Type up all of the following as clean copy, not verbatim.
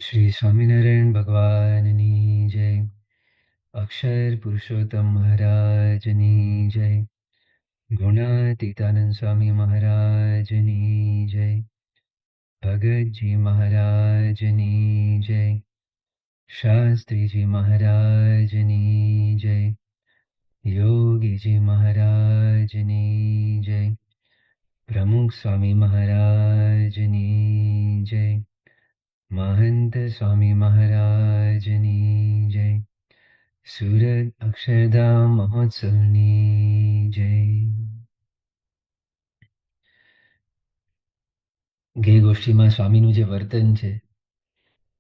શ્રી સ્વામિનારાયણ ભગવાનની જય. અક્ષર પુરુષોત્તમ મહારાજની જય. ગુણાતીતાનંદ સ્વામી મહારાજની જય. ભગતજી મહારાજની જય. શાસ્ત્રીજી મહારાજની જય. યોગીજી મહારાજની જય. પ્રમુખ સ્વામી મહારાજની જય. મહંત સ્વામી મહારાજની જય. સુરત અક્ષરધામ મહોત્સવની જય. ગે ગોષ્ઠીમાં સ્વામીનું જે વર્તન છે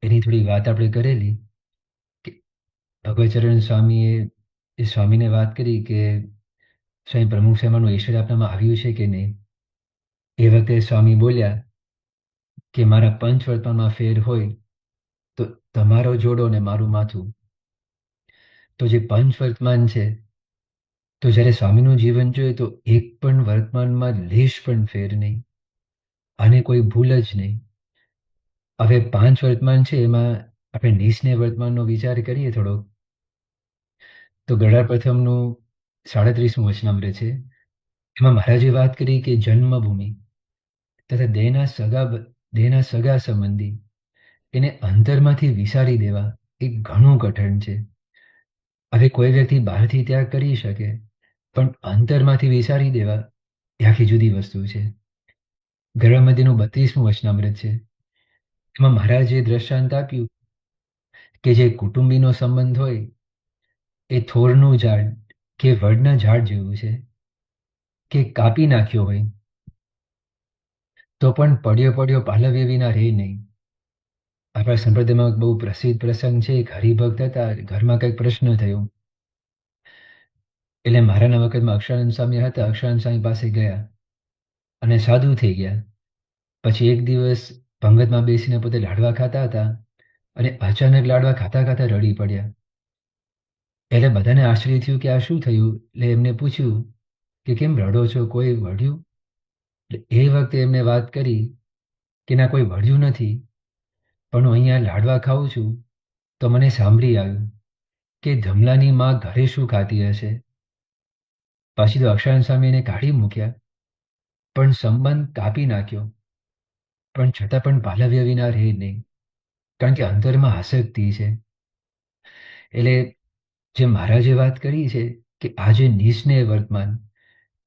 એની થોડી વાત આપણે કરેલી કે ભગવચરણ સ્વામીએ એ સ્વામીને વાત કરી કે સ્વામી પ્રમુખ સેવાનું ઈશ્વર આપનામાં આવ્યું છે કે નહીં. એ વખતે સ્વામી બોલ્યા કે મારા પંચવર્તમાનમાં ફેર હોય તો તમારો જોડો ને મારું માથું. તો જે પંચવર્તમાન છે તો જ્યારે સ્વામીનું જીવન જોઈએ તો એક પણ વર્તમાનમાં લેશ પણ ફેર નહીં અને કોઈ ભૂલ જ નહીં. હવે 5 વર્તમાન છે એમાં આપણે નિસ્ને વર્તમાનનો વિચાર કરીએ થોડો તો ગળા પ્રથમનું 37મું વચનામૃત છે. એમાં મહારાજે વાત કરી કે જન્મભૂમિ તથા દેહના સગા સંબંધી એને અંતરમાંથી વિસારી દેવા એ ઘણું કઠણ છે. હવે કોઈ વ્યક્તિ બહારથી ત્યાગ કરી શકે પણ અંતરમાંથી વિસારી દેવા એ આખી જુદી વસ્તુ છે. ગળામધ્યનું 32મું વચનામૃત છે. એમાં મહારાજે દ્રષ્ટાંત આપ્યું કે જે કુટુંબીનો સંબંધ હોય એ થોરનું ઝાડ કે વડના ઝાડ જેવું છે કે કાપી નાખ્યો હોય તો પણ પડ્યો પાલવ્ય વિના રહે નહીં. આપણા સંપ્રદાયમાં બહુ પ્રસિદ્ધ પ્રસંગ છે. એક હરિભક્ત હતા, ઘરમાં કંઈક પ્રશ્ન થયો એટલે મારાના વખતમાં અક્ષરાનંદ સ્વામી હતા. અક્ષરાનંદ સ્વામી પાસે ગયા અને સાધુ થઈ ગયા. પછી એક દિવસ પંગતમાં બેસીને પોતે લાડવા ખાતા હતા અને અચાનક લાડવા ખાતા ખાતા રડી પડ્યા. એટલે બધાને આશ્ચર્ય થયું કે આ શું થયું. એટલે એમને પૂછ્યું કે કેમ રડો છો, કોઈ વળ્યું? એટલે એ વખતે એમને વાત કરી કે ના, કોઈ વળ્યું નથી, પણ હું અહીંયા લાડવા ખાઉં છું તો મને સાંભળી આવ્યું કે ધમલાની માં ઘરે શું ખાતી હશે. પછી તો અક્ષરાનંદ સ્વામી એને કાઢી મૂક્યા પણ સંબંધ કાપી નાખ્યો, પણ છતાં પણ પાલવ્ય વિના રહે નહીં, કારણ કે અંતરમાં આસક્તિ છે. એટલે જે મહારાજે વાત કરી છે કે આજે નિસ્નેહ વર્તમાન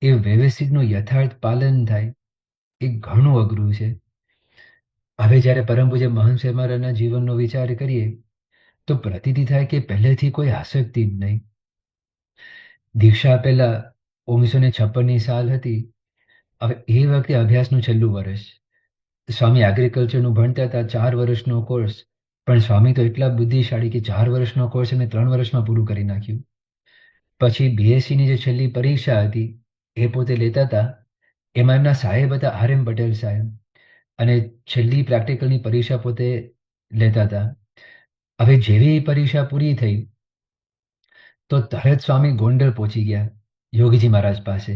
એ વ્યવસ્થિતનું યથાર્થ પાલન થાય એ ઘણું અઘરું છે. હવે જ્યારે પરમ પૂજ્ય મહંત સ્વામી મહારાજના જીવનનો વિચાર કરીએ તો પ્રતીતિ થાય કે પહેલેથી કોઈ આસક્તિ જ નહીં. દીક્ષા પહેલા 1956ની સાલ હતી. હવે એ વખતે અભ્યાસનું છેલ્લું વર્ષ. સ્વામી એગ્રીકલ્ચરનું ભણતા હતા, 4 વર્ષનો કોર્સ. પણ સ્વામી તો એટલા બુદ્ધિશાળી કે 4 વર્ષનો કોર્સ એમને 3 વર્ષમાં પૂરું કરી નાખ્યું. પછી બીએસસીની જે છેલ્લી પરીક્ષા હતી એ પોતે લેતા હતા. એમાં એમના સાહેબ હતા RM પટેલ સાહેબ, અને છેલ્લી પ્રેક્ટિકલની પરીક્ષા પોતે લેતા હતા. હવે જેવી પરીક્ષા પૂરી થઈ તો તરત સ્વામી ગોંડલ પહોંચી ગયા યોગીજી મહારાજ પાસે,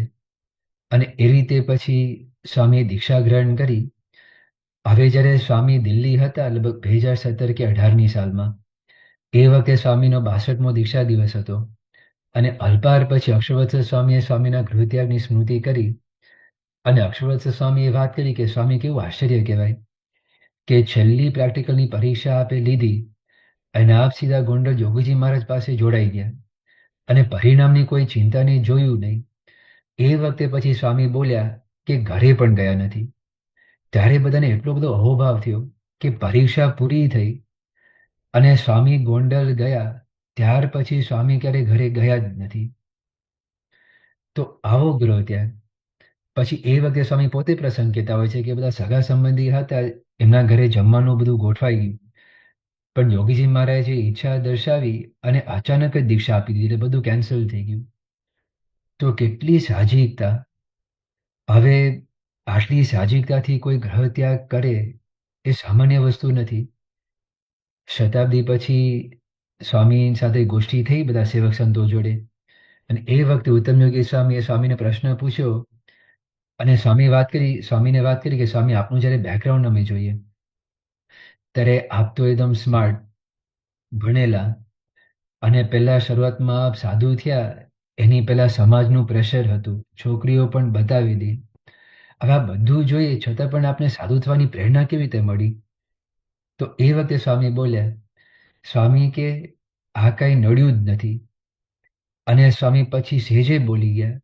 અને એ રીતે પછી સ્વામીએ દીક્ષા ગ્રહણ કરી. હવે જ્યારે સ્વામી દિલ્હી હતા લગભગ 2017 કે 18ની સાલમાં, એ વખતે સ્વામીનો 62મો દીક્ષા દિવસ હતો, અને અલ્પાર પછી અક્ષરવત્સ સ્વામીએ સ્વામીના ગૃહત્યાગની સ્મૃતિ કરી. અને અક્ષરવત્સ સ્વામીએ વાત કરી કે સ્વામી કેવું આશ્ચર્ય કહેવાય કે છેલ્લી પ્રેક્ટિકલની પરીક્ષા આપે લીધી અને આપ સીધા ગોંડલ યોગીજી મહારાજ પાસે જોડાઈ ગયા અને પરિણામની કોઈ ચિંતા નહીં, જોયું નહીં. એ વખતે પછી સ્વામી બોલ્યા કે ઘરે પણ ગયા નથી. ત્યારે બધાને એટલો બધો અહોભાવ થયો કે પરીક્ષા પૂરી થઈ અને સ્વામી ગોંડલ ગયા, ત્યાર પછી સ્વામી ક્યારે ઘરે ગયા જ નથી. તો આવો ગ્રહ ત્યાગ. પછી એ વખતે સ્વામી પોતે પ્રસંગ કહેતા હોય છે કે બધા સગા સંબંધી હતા, એમના ઘરે જમવાનું બધું ગોઠવાઈ ગયું, પણ યોગીજી મહારાજે ઈચ્છા દર્શાવી અને અચાનક જ દીક્ષા આપી દીધી, એટલે બધું કેન્સલ થઈ ગયું. તો કેટલી સાહજિકતા. હવે આટલી સાહજિકતાથી કોઈ ગ્રહ ત્યાગ કરે એ સામાન્ય વસ્તુ નથી. શતાબ્દી પછી સ્વામી સાથે ગોષ્ઠી થઈ બધા સેવક સંતો જોડે, અને એ વખતે ઉત્તમ યોગી સ્વામીએ સ્વામીને પ્રશ્ન પૂછ્યો અને સ્વામીને વાત કરી કે સ્વામી આપનું જ્યારે બેકગ્રાઉન્ડ અમે જોઈએ. ત્યારે આપ તો એકદમ સ્માર્ટ, ભણેલા, અને પહેલા શરૂઆતમાં આપ સાધુ થયા એની પહેલા સમાજનું પ્રેશર હતું, છોકરીઓ પણ બતાવી દી. હવે આ બધું જોઈએ છતાં પણ આપને સાધુ થવાની પ્રેરણા કેવી રીતે મળી? તો એ વખતે સ્વામી બોલ્યા, સ્વામી કે આ કઈ નડ્યું જ નથી. અને સ્વામી પછી સેજે બોલી ગયા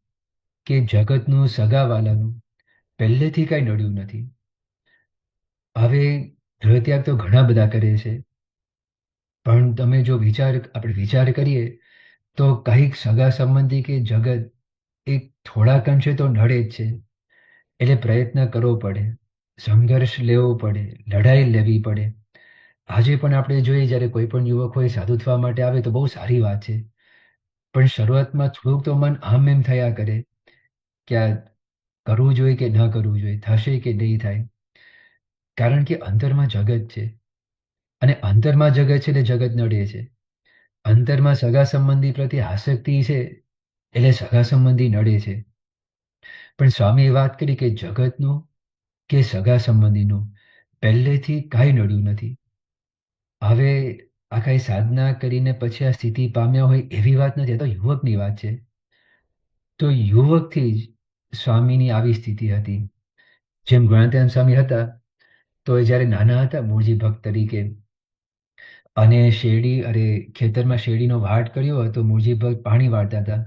કે જગતનું સગાવાલાનું પહેલેથી કઈ નડ્યું નથી. હવે ગૃહત્યાગ તો ઘણા બધા કરે છે, પણ તમે જો આપણે વિચાર કરીએ તો કંઈક સગા સંબંધી કે જગત એક થોડાક અંશે તો નડે જ છે. એટલે પ્રયત્ન કરવો પડે, સંઘર્ષ લેવો પડે, લડાઈ લેવી પડે. આજે પણ આપણે જોઈએ જ્યારે કોઈ પણ યુવક હોય સાધુ થવા માટે આવે તો બહુ સારી વાત છે, પણ શરૂઆતમાં થોડુંક તો મન આમ એમ થયા કરે કે આ કરવું જોઈએ કે ન કરવું જોઈએ, થશે કે નહીં થાય. કારણ કે અંતરમાં જગત છે, અને અંતરમાં જગત છે એટલે જગત નડે છે. અંતરમાં સગા સંબંધી પ્રત્યે આસક્તિ છે એટલે સગા સંબંધી નડે છે. પણ સ્વામીએ વાત કરી કે જગતનું કે સગા સંબંધીનું પહેલેથી કાંઈ નડ્યું નથી. હવે આ કાંઈ સાધના કરીને પછી આ સ્થિતિ પામ્યા હોય એવી વાત નથી, આ તો યુવકની વાત છે. તો યુવકથી જ સ્વામીની આવી સ્થિતિ હતી. જેમ ગણાત્યાન સ્વામી હતા તો એ જ્યારે નાના હતા મૂળજી ભક્ત તરીકે, અને ખેતરમાં શેરડીનો વાટ કર્યો હતો, મૂળજી ભક્ત પાણી વાળતા હતા,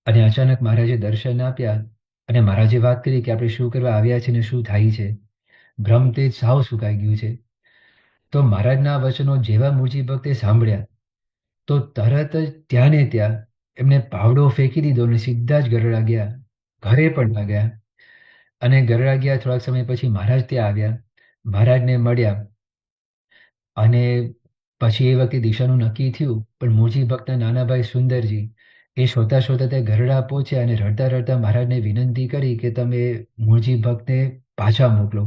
અને અચાનક મહારાજે દર્શન આપ્યા, અને મહારાજે વાત કરી કે આપણે શું કરવા આવ્યા છે ને શું થાય છે. બ્રહ્મતેજ સાવ સુકાઈ ગયું છે. તો મહારાજના વચનો જેવા મૂળજી ભક્તે સાંભળ્યા તો તરત જ ત્યાં ને ત્યાં એમને પાવડો ફેંકી દીધો અને સીધા જ ગરડા ગયા. ઘરે પણ ન ગયા. અને ગરડા ગયા થોડાક સમય પછી મહારાજ ત્યાં આવ્યા, મહારાજને મળ્યા, અને પછી એ વખતે દિશાનું નક્કી થયું. પણ મૂળજી ભક્તના નાના ભાઈ સુંદરજી એ શોધતા શોધતા ત્યાં ગરડા પહોંચ્યા અને રડતા રડતા મહારાજને વિનંતી કરી કે તમે મૂળજી ભક્તને પાછા મોકલો.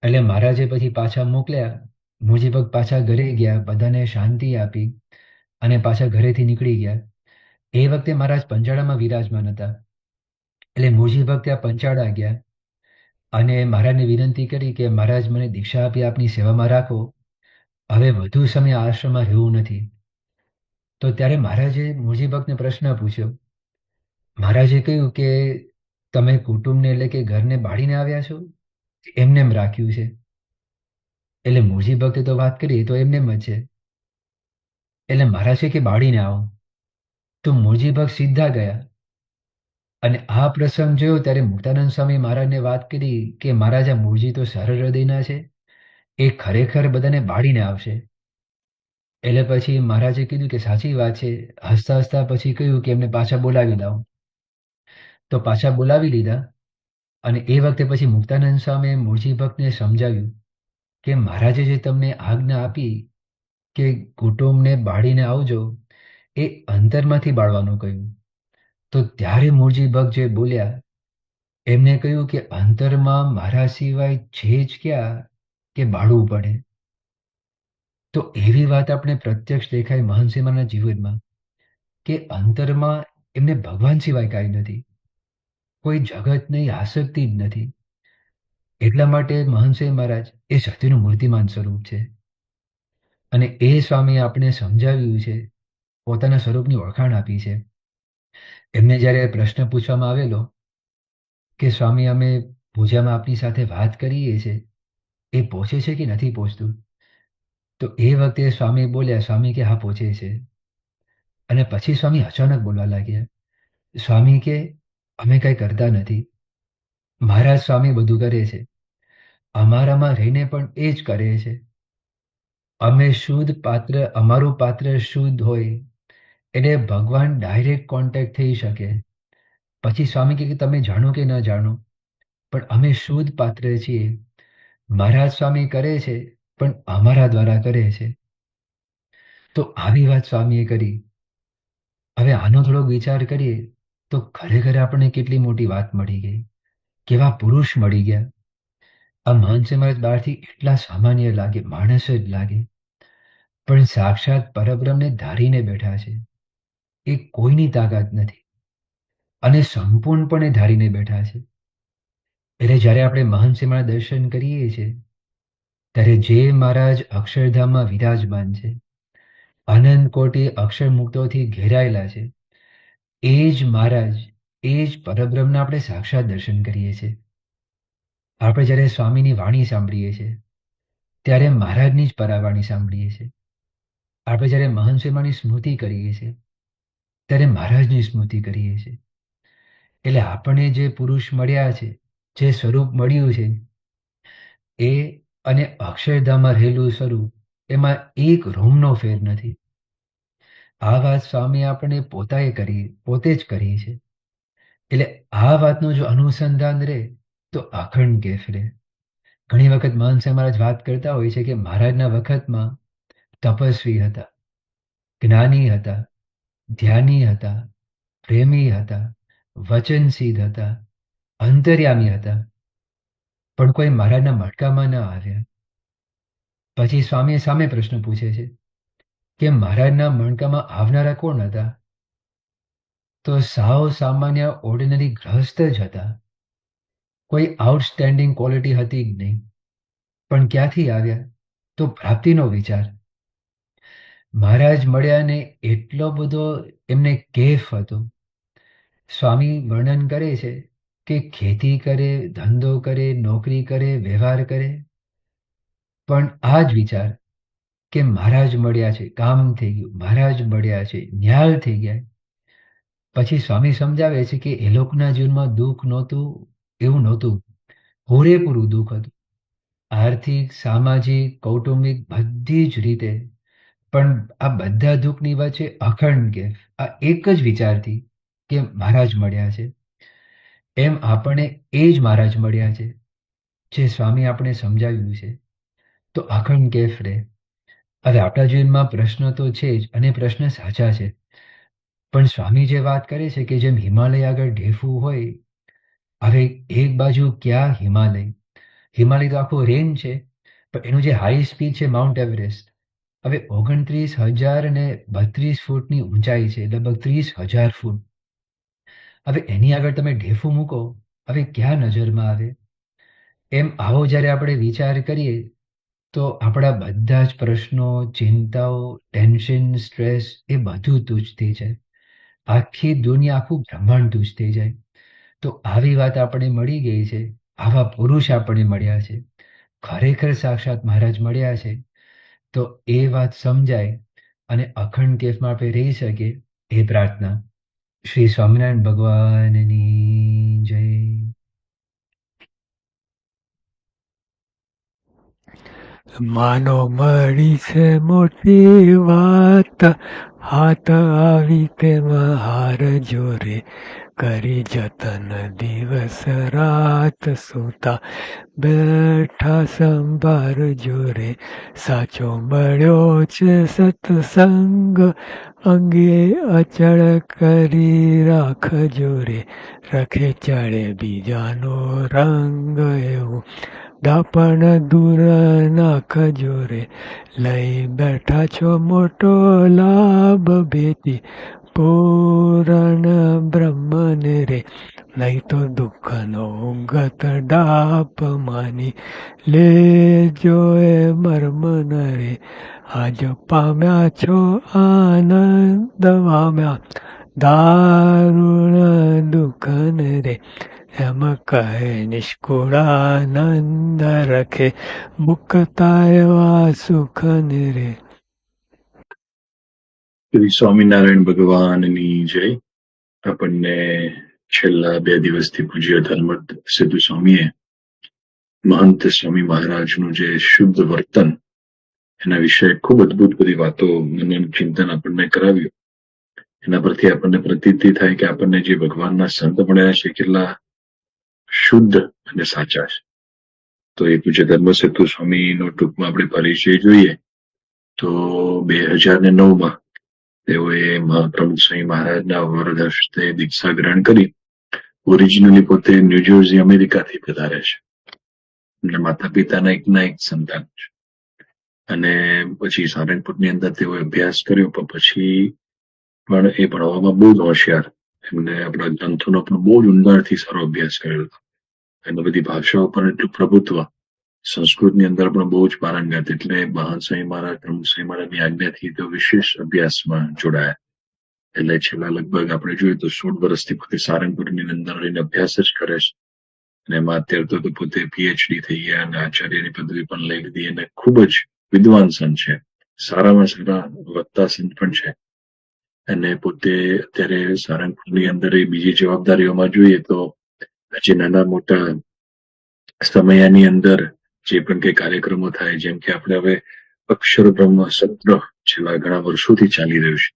એટલે મહારાજે પછી પાછા મોકલ્યા. મૂળજી ભક્ત પાછા ઘરે ગયા, બધાને શાંતિ આપી અને પાછા ઘરેથી નીકળી ગયા. એ વખતે મહારાજ પંચાળામાં વિરાજમાન હતા. એટલે મૂળજી ભક્ત ત્યાં પંચાળા ગયા અને મહારાજને વિનંતી કરી કે મહારાજ મને દીક્ષા આપી આપની સેવામાં રાખો, હવે વધુ સમય આશ્રમમાં રહેવું નથી. તો ત્યારે મહારાજે મૂળજી ભક્તને પ્રશ્ન પૂછ્યો. મહારાજે કહ્યું કે તમે કુટુંબને એટલે કે ઘરને બાળીને આવ્યા છો, એમને એમ રાખ્યું છે? એટલે મૂળજી ભક્તે તો વાત કરી તો એમને એમ જ છે. એટલે મહારાજે કે બાળીને આવો. તો મૂળજી ભક્ત સીધા ગયા. અને આ પ્રસંગ જોયો ત્યારે મુક્તાનંદ સ્વામી મહારાજને વાત કરી કે મહારાજ આ મૂળજી તો સરળ હૃદયના છે, એ ખરેખર બધાને બાળીને આવશે. એટલે પછી મહારાજે કીધું કે સાચી વાત છે. હસતા હસતા પછી કહ્યું કે એમને પાછા બોલાવી લાવો. તો પાછા બોલાવી લીધા. અને એ વખતે પછી મુક્તાનંદ સ્વામીએ મૂળજી ભક્તને સમજાવ્યું કે મહારાજે જે તમને આજ્ઞા આપી કે કુટુંબને બાળીને આવજો, એ અંતરમાંથી બાળવાનું કહ્યું. તો ત્યારે મૂળજી ભક્ત જે બોલ્યા, એમને કહ્યું કે અંતરમાં મારા સિવાય છે જ ક્યાં કે બાળવું પડે. તો એવી વાત આપણે પ્રત્યક્ષ દેખાય મહંતસિંહના જીવનમાં કે અંતરમાં એમને ભગવાન સિવાય કાંઈ નથી, કોઈ જગતની આસક્તિ જ નથી. એટલા માટે મહંતસિંહ મહારાજ એ સત્યનું મૂર્તિમાન સ્વરૂપ છે. અને એ સ્વામી આપણે સમજાવ્યું છે, પોતાના સ્વરૂપની ઓળખાણ આપી છે. એમને જ્યારે પ્રશ્ન પૂછવામાં આવેલો કે સ્વામી અમે પૂજામાં આપની સાથે વાત કરીએ છીએ, એ પહોંચે છે કે નથી પહોંચતું? તો એ વખતે સ્વામી બોલ્યા, સ્વામી કે હા પહોંચે છે. અને પછી સ્વામી અચાનક બોલવા લાગ્યા. સ્વામી કે અમે કઈ કરતા નથી, મહારાજ સ્વામી બધું કરે છે, અમારામાં રહીને પણ એ જ કરે છે. અમે શુદ્ધ પાત્ર, અમારું પાત્ર શુદ્ધ હોય એટલે ભગવાન ડાયરેક્ટ કોન્ટેક્ટ થઈ શકે. પછી સ્વામી કે તમે જાણો કે ન જાણો, પણ અમે શુદ્ધ પાત્ર છીએ. મહારાજ સ્વામી કરે છે પણ અમારા દ્વારા કરે છે. તો આવી વાત સ્વામીએ કરી. હવે આનો થોડો વિચાર કરીએ તો ખરેખર આપણને કેટલી મોટી વાત મળી ગઈ, કેવા પુરુષ મળી ગયા. આ માનસિંહ મહારાજ બહારથી એટલા સામાન્ય લાગે, માણસ જ લાગે, પણ સાક્ષાત પરબ્રહ્મને ધારીને બેઠા છે. એ કોઈની તાકાત નથી અને સંપૂર્ણપણે ધારીને બેઠા છે. એટલે જ્યારે આપણે મહંત સિંહના દર્શન કરીએ છીએ ત્યારે જે મહારાજ અક્ષરધામમાં વિરાજમાન છે, અનંત કોટી અક્ષર મુક્તોથી ઘેરાયેલા છે, એ જ મહારાજ, એ જ પરબ્રહ્મના આપણે સાક્ષાત દર્શન કરીએ છીએ. આપણે જ્યારે સ્વામીની વાણી સાંભળીએ છીએ ત્યારે મહારાજની જ પરાવાણી સાંભળીએ છીએ. આપણે જ્યારે મહંત સ્વામીની સ્મૃતિ કરીએ છીએ ત્યારે મહારાજની સ્મૃતિ કરીએ છીએ. એટલે આપણને જે પુરુષ મળ્યા છે, જે સ્વરૂપ મળ્યું છે, એ અને અક્ષરધામમાં રહેલું સ્વરૂપ, એમાં એક રોમનો ફેર નથી. આ વાત સ્વામી આપણે પોતે જ કરી છે. એટલે આ વાતનું જો અનુસંધાન રહે તો અખંડ કેફ રહે. ઘણી વખત મહંત સ્વામી મહારાજ વાત કરતા હોય છે કે મહારાજના વખતમાં તપસ્વી હતા, જ્ઞાની હતા, ધ્યાની હતા, પ્રેમી હતા, વચનસીદ હતા, અંતર્યામી હતા, પણ કોઈ મહારાજના મટકામાં ન આવ્યા. પછી સ્વામીએ સામે પ્રશ્ન પૂછે છે કે મહારાજના મણકામાં આવનારા કોણ હતા? તો સાવ સામાન્ય ઓર્ડિનરી ગ્રહસ્થ જ હતા. કોઈ આઉટસ્ટેન્ડિંગ ક્વોલિટી હતી જ નહીં. પણ ક્યાંથી આવ્યા? તો પ્રાપ્તિનો વિચાર. મહારાજ મળ્યા ને એટલો બધો એમને કેફ હતો. સ્વામી વર્ણન કરે છે કે ખેતી કરે, ધંધો કરે, નોકરી કરે, વ્યવહાર કરે, પણ આ જ વિચાર કે મહારાજ મળ્યા છે, કામ થઈ ગયું, મહારાજ મળ્યા છે, ન્યાલ થઈ ગયા. પછી સ્વામી સમજાવે છે કે એ લોકોના જીવનમાં દુઃખ નહોતું, એવું નહોતું, પૂરેપૂરું દુઃખ હતું. આર્થિક, સામાજિક, કૌટુંબિક બધી જ રીતે. પણ આ બધા દુઃખની વચ્ચે અખંડ કેફ, આ એક જ વિચારથી કે મહારાજ મળ્યા છે. એમ આપણે એ જ મહારાજ મળ્યા છે જે સ્વામી આપણે સમજાવ્યું છે. તો અખંડ કેફ રહે. હવે આપણા જીવનમાં પ્રશ્ન તો છે જ, અને પ્રશ્ન સાચા છે. પણ સ્વામી જે વાત કરે છે કે જેમ હિમાલય આગળ ઢેફું હોય, હવે એક બાજુ ક્યાં હિમાલય? હિમાલય તો આખું રેન્જ છે, પણ એનું જે હાઈ સ્પીડ છે માઉન્ટ એવરેસ્ટ, હવે 29,032 ફૂટની ઊંચાઈ છે, લગભગ 30,000 ફૂટ. હવે એની આગળ તમે ઢેફું મૂકો, હવે ક્યાં નજરમાં આવે? એમ આવો જ્યારે આપણે વિચાર કરીએ તો આપણા બધા જ પ્રશ્નો, ચિંતાઓ, ટેન્શન, સ્ટ્રેસ એ બધું તુચ્છ થઈ જાય. આખી દુનિયા, આખું બ્રહ્માંડ તુચ્છ થઈ જાય. તો આવી વાત આપણે મળી ગઈ છે, આવા પુરુષ આપણે મળ્યા છે, ખરેખર સાક્ષાત મહારાજ મળ્યા છે. તો એ વાત સમજાય અને અખંડ કેફમાં આપણે રહી શકીએ, એ પ્રાર્થના. શ્રી સ્વામિનારાયણ ભગવાનની જય. માનો મળી છે મોટી વાત, હાથ આવી તેમાં હાર જોરે, કરી જતન દિવસ રાત, સૂતા બેઠા સંભાર જોરે, સાચો મળ્યો છે સત્સંગ, અંગે અચળ કરી રાખ જોરે, રખે ચડે બીજાનો રંગ, એવું દાપણ દૂર નાખ જોરે, લઈ બેઠા છો મોટો લાભ, ભેટી પૂરણ બ્રહ્મને રે, નહીં તો દુઃખનો ગત ડાપ, માની લેજો એ મર્મ ન રે, આજ પામ્યા છો આનંદ, પામ્યા દારૂણ દુઃખન રે, એમ કહે નિષ્કુળાનંદ, રખે મુક્તા એવા સુખ રે. શ્રી સ્વામિનારાયણ ભગવાનની જય. આપણને છેલ્લા 2 દિવસથી પૂજ્ય ધર્મદ સિદ્ધુ સ્વામીએ મહંત સ્વામી મહારાજનું જે શુદ્ધ વર્તન, એના વિશે ખૂબ અદભુત બધી વાતો, મનન ચિંતન આપણને કરાવ્યું. એના પરથી આપણને પ્રતીતિ થાય કે આપણને જે ભગવાનના સંત મળ્યા છે કેટલા શુદ્ધ અને સાચા છે. તો એ પૂજ્ય ધર્મ સિદ્ધુ સ્વામીનો ટૂંકમાં આપણે પરિચય જોઈએ તો 2009માં તેઓએ પ્રમુખ સ્વામી મહારાજના વરદ હસ્તે દીક્ષા ગ્રહણ કરી. ઓરિજિનલી પોતે ન્યૂજર્સી અમેરિકાથી પધારે છે. એમના માતા પિતાના એક સંતાન છે. અને પછી સારંગપુરની અંદર તેઓએ અભ્યાસ કર્યો, પણ પછી પણ એ ભણવામાં બહુ જ હોશિયાર. એમને આપણા ગ્રંથોનો પણ બહુ જ ઊંડાણથી સારો અભ્યાસ કરેલો. એમાં બધી ભાષાઓ પર એટલું પ્રભુત્વ, સંસ્કૃતની અંદર પણ બહુ જ પારંગત, એટલે મહાન સ્વામી મહારાજ પ્રમુખ સ્વામી મહારાજની આજ્ઞાથી તો વિશેષ અભ્યાસમાં જોડાયા. એટલે છેલ્લા લગભગ આપણે જોઈએ તો 16 વર્ષથી પોતે સારંગપુરની અંદર રહીને અભ્યાસ જ કરે છે. અને એમાં અત્યારે તો પોતે પીએચડી થઈ ગયા અને આચાર્યની પદવી પણ લઈ લીધી અને ખૂબ જ વિદ્વાન સંત છે, સારામાં સારા વક્તા સંત પણ છે. અને પોતે અત્યારે સારંગપુરની અંદર બીજી જવાબદારીઓમાં જોઈએ તો જે નાના મોટા સમયની અંદર જે પણ કઈ કાર્યક્રમો થાય, જેમ કે આપણે હવે અક્ષર બ્રહ્મ સત્ર છેલ્લા ઘણા વર્ષોથી ચાલી રહ્યું છે,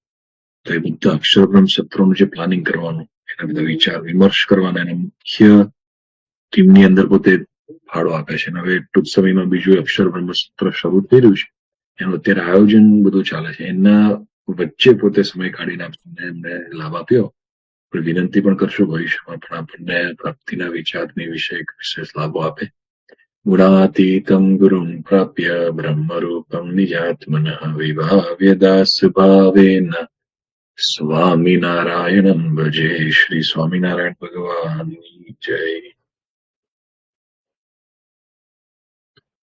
તો એ બધા અક્ષર બ્રહ્મ સત્રોનું જે પ્લાનિંગ કરવાનું, એના બધા વિચાર વિમર્શ કરવાના, અને મુખ્ય ટીમની અંદર પોતે ફાળો આપે છે. અને હવે ટૂંક સમયમાં બીજું અક્ષર બ્રહ્મ સત્ર શરૂ થઈ રહ્યું છે, એનું અત્યારે આયોજન બધું ચાલે છે. એના વચ્ચે પોતે સમય કાઢીને આપણને એમને લાભ આપ્યો. વિનંતી પણ કરશું ભવિષ્યમાં પણ આપણને પ્રાપ્તિના વિચારની વિશેષ લાભો આપે. ગુણાતીતમ ગુરુમ પ્રાપ્ય બ્રહ્મરૂપમ નિજાત્મનઃ વિભાવ્ય દાસ ભાવેન સ્વામિનારાયણમ ભજે. શ્રી સ્વામિનારાયણ ભગવાનની જય.